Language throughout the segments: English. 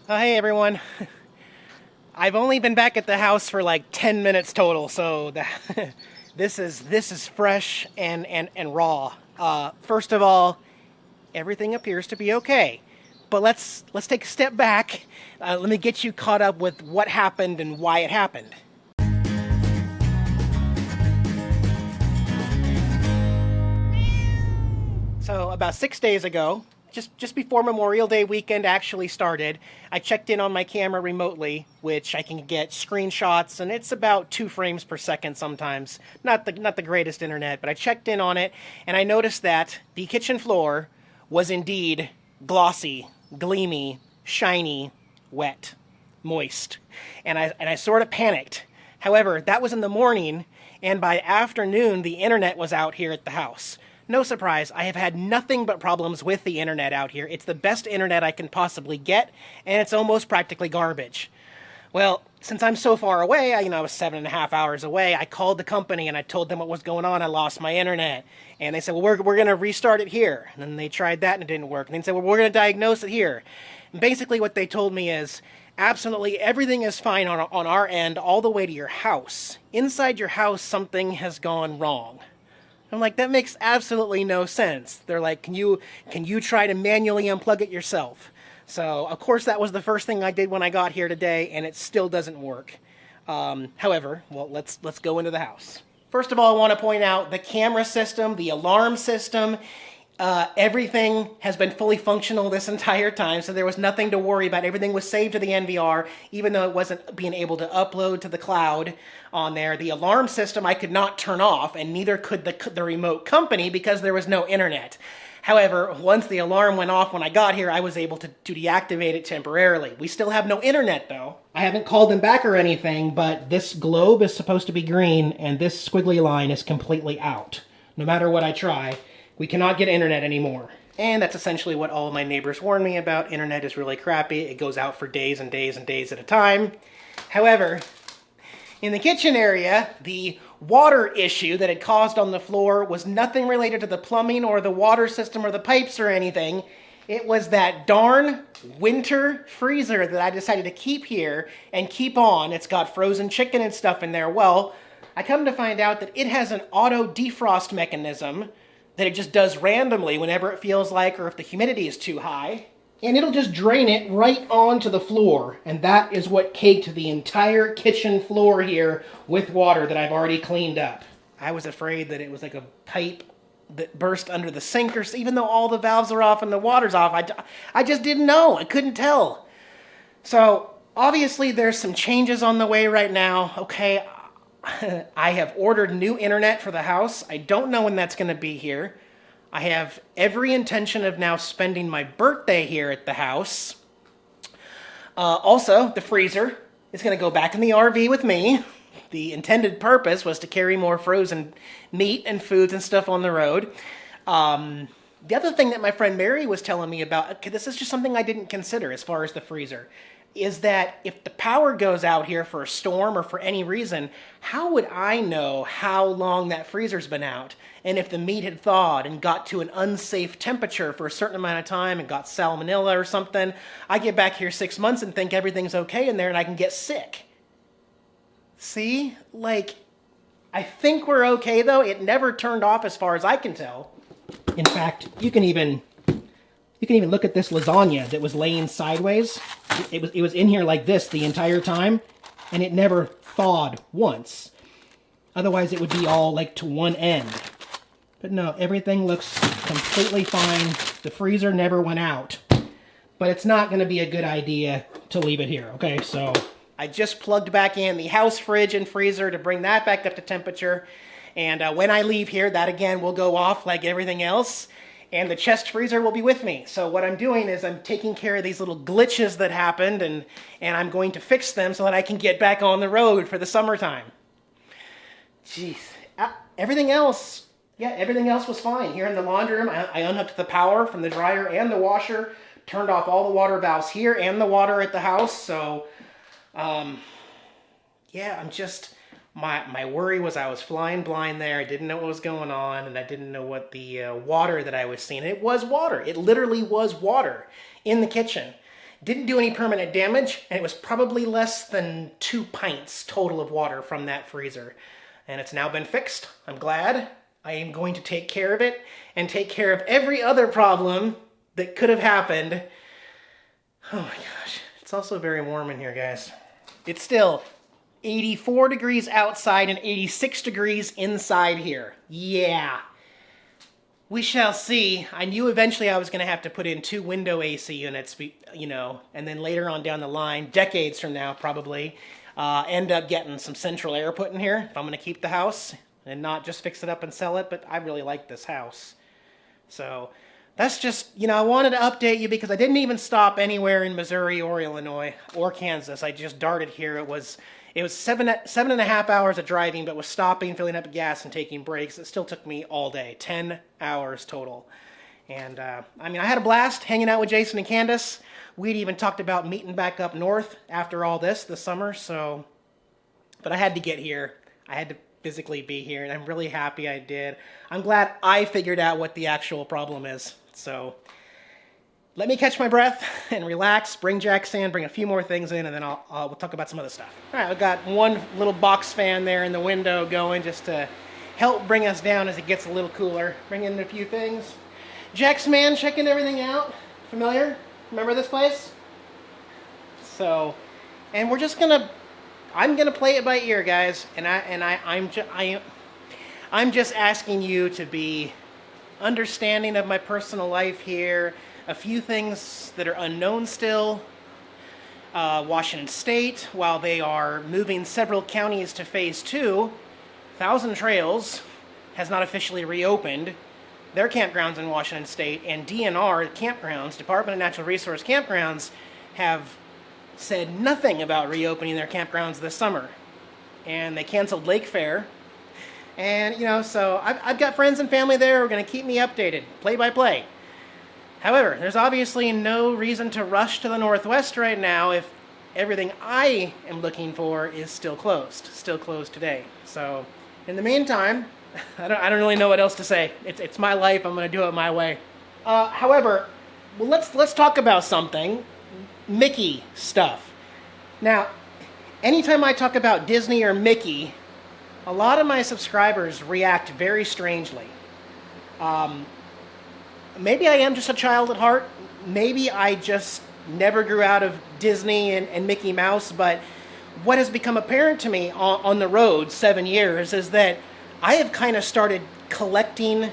Hey everyone. I've only been back at the house for like 10 minutes total, so this is fresh and raw. First of all, everything appears to be okay. But let's take a step back. Let me get you caught up with what happened and why it happened. So about 6 days ago, just before Memorial Day weekend actually started, I checked in on my camera remotely, which I can get screenshots, and it's about 2 frames per second sometimes. Not the greatest internet, but I checked in on it, and I noticed that the kitchen floor was indeed glossy, gleamy, shiny, wet, moist, and I sort of panicked. However, that was in the morning, and by afternoon the internet was out here at the house. No surprise, I have had nothing but problems with the internet out here. It's the best internet I can possibly get, and it's almost practically garbage. Well, since I'm so far away, I was 7.5 hours away, I called the company and I told them what was going on. I lost my internet. And they said, well, we're going to restart it here. And then they tried that and it didn't work. And they said, well, we're going to diagnose it here. And basically what they told me is, absolutely everything is fine on our end all the way to your house. Inside your house, something has gone wrong. I'm like, that makes absolutely no sense. They're like, can you try to manually unplug it yourself? So, of course, that was the first thing I did when I got here today, and it still doesn't work. However, well, let's go into the house. First of all, I want to point out the camera system, the alarm system, everything has been fully functional this entire time, so there was nothing to worry about. Everything was saved to the NVR, even though it wasn't being able to upload to the cloud on there. The alarm system I could not turn off, and neither could the remote company because there was no internet. However, once the alarm went off when I got here, I was able to deactivate it temporarily. We still have no internet, though. I haven't called them back or anything, but this globe is supposed to be green, and this squiggly line is completely out. No matter what I try, we cannot get internet anymore. And that's essentially what all of my neighbors warned me about. Internet is really crappy. It goes out for days and days and days at a time. However, in the kitchen area, the water issue that had caused on the floor was nothing related to the plumbing or the water system or the pipes or anything. It was that darn winter freezer that I decided to keep here and keep on. It's got frozen chicken and stuff in there. Well, I come to find out that it has an auto defrost mechanism that it just does randomly whenever it feels like, or if the humidity is too high. And it'll just drain it right onto the floor. And that is what caked the entire kitchen floor here with water that I've already cleaned up. I was afraid that it was like a pipe that burst under the sink, or even though all the valves are off and the water's off. I just didn't know. I couldn't tell. So obviously there's some changes on the way right now. Okay, I have ordered new internet for the house. I don't know when that's going to be here. I have every intention of now spending my birthday here at the house. Also, the freezer is going to go back in the RV with me. The intended purpose was to carry more frozen meat and foods and stuff on the road. The other thing that my friend Mary was telling me about, okay, this is just something I didn't consider as far as the freezer, is that if the power goes out here for a storm or for any reason, how would I know how long that freezer's been out? And if the meat had thawed and got to an unsafe temperature for a certain amount of time and got salmonella or something, I get back here 6 months and think everything's okay in there and I can get sick. See? Like, I think we're okay though. It never turned off as far as I can tell. In fact, you can even look at this lasagna that was laying sideways. It was in here like this the entire time, and it never thawed once. Otherwise, it would be all like to one end. But no, everything looks completely fine. The freezer never went out. But it's not going to be a good idea to leave it here, okay? So I just plugged back in the house fridge and freezer to bring that back up to temperature. And when I leave here, that again will go off like everything else. And the chest freezer will be with me. So what I'm doing is I'm taking care of these little glitches that happened, and I'm going to fix them so that I can get back on the road for the summertime. Jeez. Everything else was fine. Here in the laundry room, I unhooked the power from the dryer and the washer, turned off all the water valves here and the water at the house. So, yeah, I'm just... My worry was I was flying blind there. I didn't know what was going on, and I didn't know what the water that I was seeing. It was water. It literally was water in the kitchen. Didn't do any permanent damage, and it was probably less than 2 pints total of water from that freezer. And it's now been fixed. I'm glad. I am going to take care of it and take care of every other problem that could have happened. Oh my gosh. It's also very warm in here, guys. It's still 84 degrees outside and 86 degrees inside here. Yeah. We shall see. I knew eventually I was going to have to put in 2 window AC units, you know, and then later on down the line, decades from now probably, end up getting some central air put in here if I'm going to keep the house and not just fix it up and sell it, but I really like this house. So that's just, you know, I wanted to update you because I didn't even stop anywhere in Missouri or Illinois or Kansas. I just darted here. It was 7.5 hours of driving, but with stopping, filling up gas, and taking breaks, it still took me all day. 10 hours total. And, I mean, I had a blast hanging out with Jason and Candace. We'd even talked about meeting back up north after all this summer, so... But I had to get here. I had to physically be here, and I'm really happy I did. I'm glad I figured out what the actual problem is. So... let me catch my breath and relax, bring jacks in, bring a few more things in, and then we'll talk about some other stuff. All right, I've got one little box fan there in the window going just to help bring us down as it gets a little cooler. Bring in a few things. Jack's Man, checking everything out. Familiar? Remember this place? So, and we're just gonna, I'm gonna play it by ear, guys, and I'm just asking you to be understanding of my personal life here. A few things that are unknown still. Washington State, while they are moving several counties to Phase 2, Thousand Trails has not officially reopened their campgrounds in Washington State, and DNR campgrounds, Department of Natural Resource campgrounds, have said nothing about reopening their campgrounds this summer. And they canceled Lake Fair. And, you know, so I've got friends and family there who are going to keep me updated, play by play. However, there's obviously no reason to rush to the Northwest right now if everything I am looking for is still closed today. So, in the meantime, I don't really know what else to say. It's my life. I'm going to do it my way. However, well, let's talk about something. Mickey stuff. Now, anytime I talk about Disney or Mickey, a lot of my subscribers react very strangely. Maybe I am just a child at heart. Maybe I just never grew out of Disney and Mickey Mouse. But what has become apparent to me on the road 7 years is that I have kind of started collecting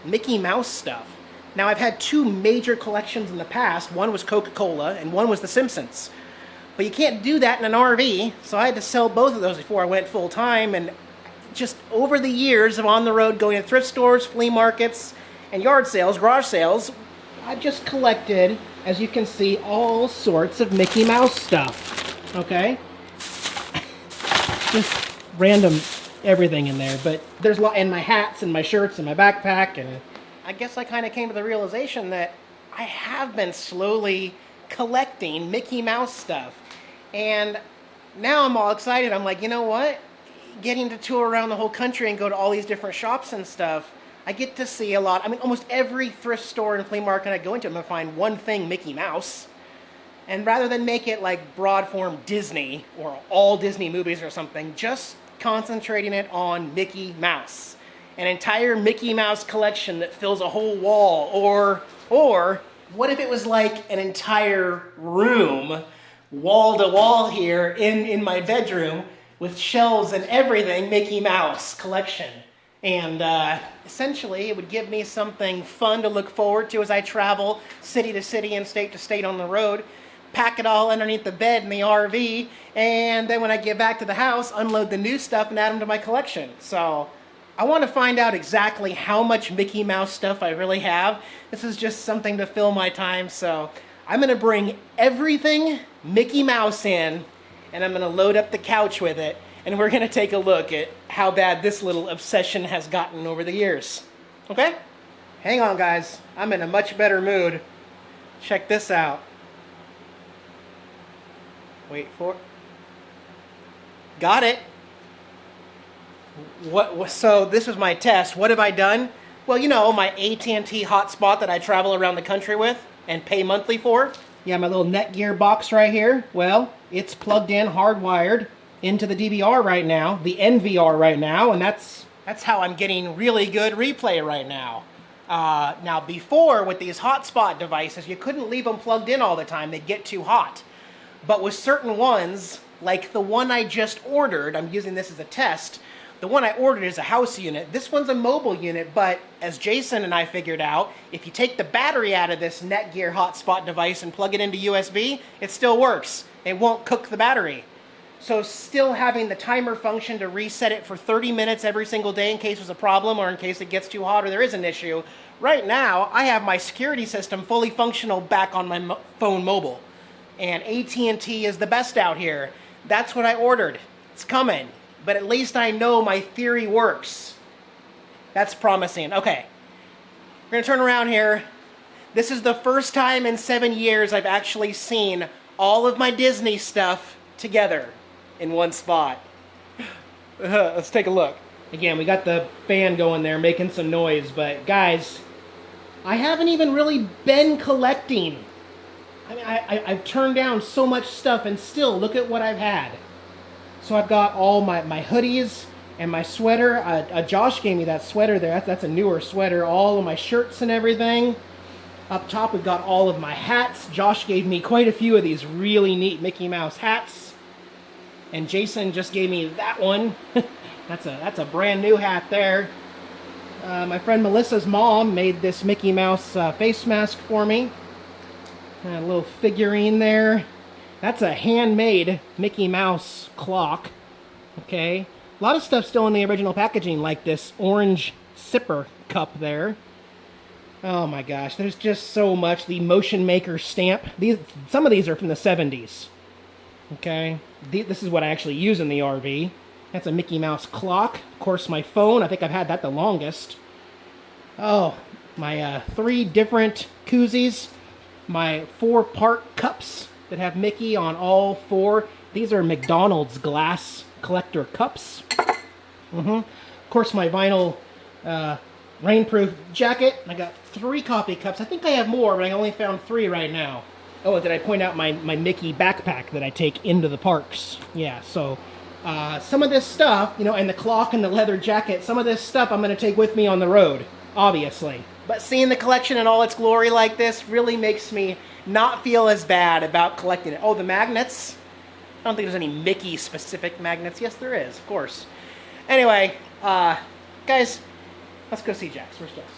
Mickey Mouse stuff. Now, I've had 2 major collections in the past. One was Coca-Cola and one was The Simpsons. But you can't do that in an RV, so I had to sell both of those before I went full-time. And just over the years of on the road going to thrift stores, flea markets, and yard sales, garage sales, I've just collected, as you can see, all sorts of Mickey Mouse stuff. Okay? Just random everything in there, but there's a lot, and my hats and my shirts and my backpack, and I guess I kind of came to the realization that I have been slowly collecting Mickey Mouse stuff. And now I'm all excited. I'm like, you know what? Getting to tour around the whole country and go to all these different shops and stuff, I get to see a lot. I mean, almost every thrift store and flea market I go into, I'm going to find one thing Mickey Mouse. And rather than make it like broad form Disney or all Disney movies or something, just concentrating it on Mickey Mouse. An entire Mickey Mouse collection that fills a whole wall. Or what if it was like an entire room, wall to wall here in my bedroom with shelves and everything Mickey Mouse collection. And essentially, it would give me something fun to look forward to as I travel city to city and state to state on the road. Pack it all underneath the bed in the RV, and then when I get back to the house, unload the new stuff and add them to my collection. So I want to find out exactly how much Mickey Mouse stuff I really have. This is just something to fill my time, so I'm going to bring everything Mickey Mouse in, and I'm going to load up the couch with it, and we're going to take a look at how bad this little obsession has gotten over the years. Okay? Hang on, guys. I'm in a much better mood. Check this out. Wait for it. Got it. So this was my test. What have I done? Well, you know, my AT&T hotspot that I travel around the country with and pay monthly for. Yeah, my little Netgear box right here, well, it's plugged in, hardwired into the DVR right now, the NVR right now, and that's how I'm getting really good replay right now. Now, before, with these hotspot devices, you couldn't leave them plugged in all the time. They'd get too hot. But with certain ones, like the one I just ordered, I'm using this as a test, the one I ordered is a house unit. This one's a mobile unit, but as Jason and I figured out, if you take the battery out of this Netgear hotspot device and plug it into USB, it still works. It won't cook the battery. So still having the timer function to reset it for 30 minutes every single day in case there's a problem or in case it gets too hot or there is an issue. Right now, I have my security system fully functional back on my phone mobile. And AT&T is the best out here. That's what I ordered. It's coming. But at least I know my theory works. That's promising. Okay. We're going to turn around here. This is the first time in 7 years I've actually seen all of my Disney stuff together in one spot. Let's take a look. Again, we got the fan going there making some noise, but guys, I haven't even really been collecting. I mean, I've turned down so much stuff and still look at what I've had. So I've got all my hoodies and my sweater. Josh gave me that sweater there. That's a newer sweater. All of my shirts and everything. Up top we've got all of my hats. Josh gave me quite a few of these really neat Mickey Mouse hats. And Jason just gave me that one. That's a brand new hat there. My friend Melissa's mom made this Mickey Mouse face mask for me. A little figurine there. That's a handmade Mickey Mouse clock. Okay. A lot of stuff still in the original packaging, like this orange sipper cup there. Oh my gosh, there's just so much. The Motion Maker stamp. Some of these are from the 70s. Okay. This is what I actually use in the RV. That's a Mickey Mouse clock. Of course, my phone. I think I've had that the longest. Oh, my 3 different koozies. My 4-part cups that have Mickey on all 4. These are McDonald's glass collector cups. Of course, my vinyl rainproof jacket. I got 3 coffee cups. I think I have more, but I only found 3 right now. Oh, did I point out my Mickey backpack that I take into the parks? Yeah, so some of this stuff, you know, and the clock and the leather jacket, some of this stuff I'm going to take with me on the road, obviously. But seeing the collection in all its glory like this really makes me not feel as bad about collecting it. Oh, the magnets. I don't think there's any Mickey-specific magnets. Yes, there is, of course. Anyway, guys, let's go see Jax. Where's Jax?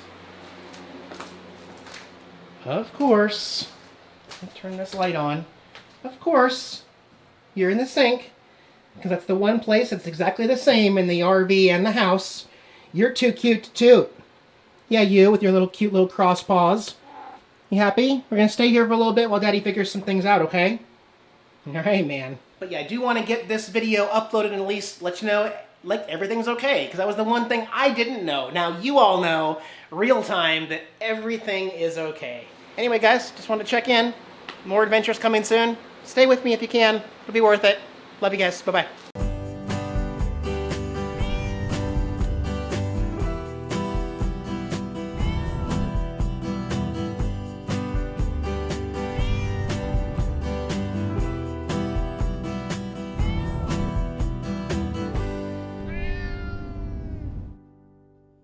Of course. Let me turn this light on. Of course, you're in the sink, because that's the one place that's exactly the same in the RV and the house. You're too cute to toot. Yeah, you with your little cute little cross paws. You happy? We're going to stay here for a little bit while Daddy figures some things out, okay? Alright, man. But yeah, I do want to get this video uploaded and at least let you know, like, everything's okay. Because that was the one thing I didn't know. Now, you all know, real time, that everything is okay. Anyway, guys, just wanted to check in. More adventures coming soon. Stay with me if you can. It'll be worth it. Love you guys. Bye-bye.